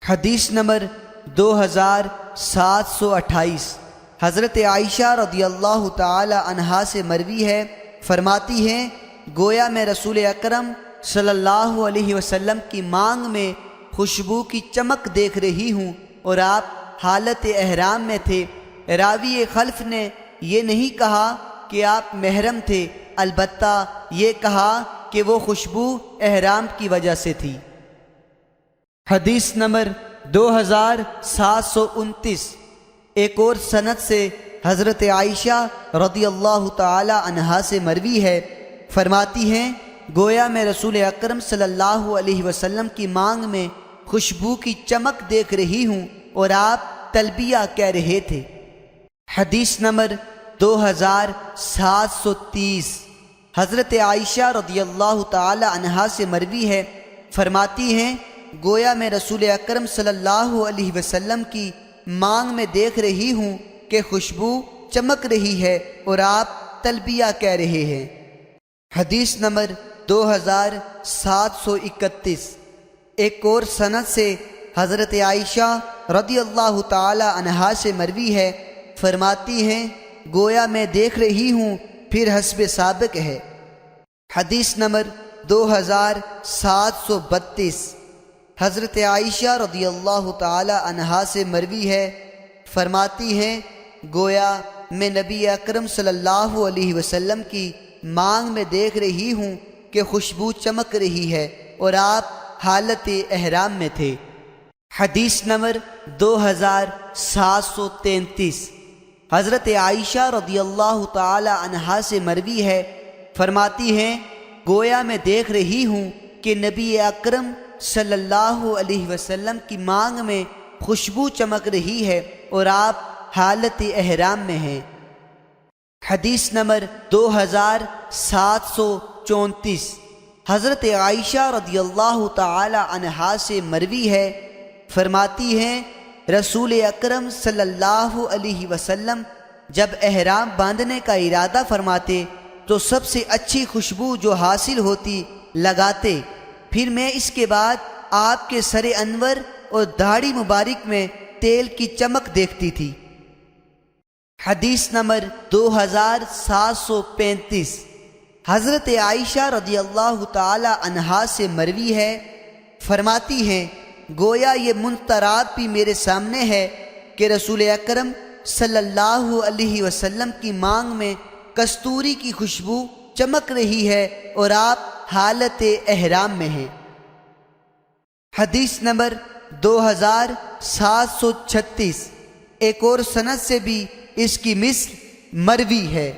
حدیث نمبر 2728 حضرت عائشہ رضی اللہ تعالی عنہا سے مروی ہے، فرماتی ہیں گویا میں رسول اکرم صلی اللہ علیہ وسلم کی مانگ میں خوشبو کی چمک دیکھ رہی ہوں اور آپ حالت احرام میں تھے۔ راوی خلف نے یہ نہیں کہا کہ آپ محرم تھے، البتہ یہ کہا کہ وہ خوشبو احرام کی وجہ سے تھی۔ حدیث نمبر 2729 ایک اور سند سے حضرت عائشہ رضی اللہ تعالی عنہا سے مروی ہے، فرماتی ہیں گویا میں رسول اکرم صلی اللہ علیہ وسلم کی مانگ میں خوشبو کی چمک دیکھ رہی ہوں اور آپ تلبیہ کہہ رہے تھے۔ حدیث نمبر 2730 حضرت عائشہ رضی اللہ تعالی عنہا سے مروی ہے، فرماتی ہیں گویا میں رسول اکرم صلی اللہ علیہ وسلم کی مانگ میں دیکھ رہی ہوں کہ خوشبو چمک رہی ہے اور آپ تلبیہ کہہ رہے ہیں۔ حدیث نمبر 2731 ایک اور سند سے حضرت عائشہ رضی اللہ تعالی عنہا سے مروی ہے، فرماتی ہیں گویا میں دیکھ رہی ہوں، پھر حسب سابق ہے۔ حدیث نمبر 2732 حضرت عائشہ رضی اللہ تعالی عنہا سے مروی ہے، فرماتی ہیں گویا میں نبی اکرم صلی اللہ علیہ وسلم کی مانگ میں دیکھ رہی ہوں کہ خوشبو چمک رہی ہے اور آپ حالت احرام میں تھے۔ حدیث نمبر 2733 حضرت عائشہ رضی اللہ تعالی عنہا سے مروی ہے، فرماتی ہیں گویا میں دیکھ رہی ہوں کہ نبی اکرم صلی اللہ علیہ وسلم کی مانگ میں خوشبو چمک رہی ہے اور آپ حالت احرام میں ہیں۔ حدیث نمبر 2734 حضرت عائشہ رضی اللہ تعالی عنہا سے مروی ہے، فرماتی ہیں رسول اکرم صلی اللہ علیہ وسلم جب احرام باندھنے کا ارادہ فرماتے تو سب سے اچھی خوشبو جو حاصل ہوتی لگاتے، پھر میں اس کے بعد آپ کے سر انور اور داڑھی مبارک میں تیل کی چمک دیکھتی تھی۔ حدیث نمبر 2735 حضرت عائشہ رضی اللہ تعالی عنہا سے مروی ہے، فرماتی ہیں گویا یہ منترات بھی میرے سامنے ہے کہ رسول اکرم صلی اللہ علیہ وسلم کی مانگ میں کستوری کی خوشبو چمک رہی ہے اور آپ حالت احرام میں ہیں۔ حدیث نمبر 2736 ایک اور سند سے بھی اس کی مثل مروی ہے۔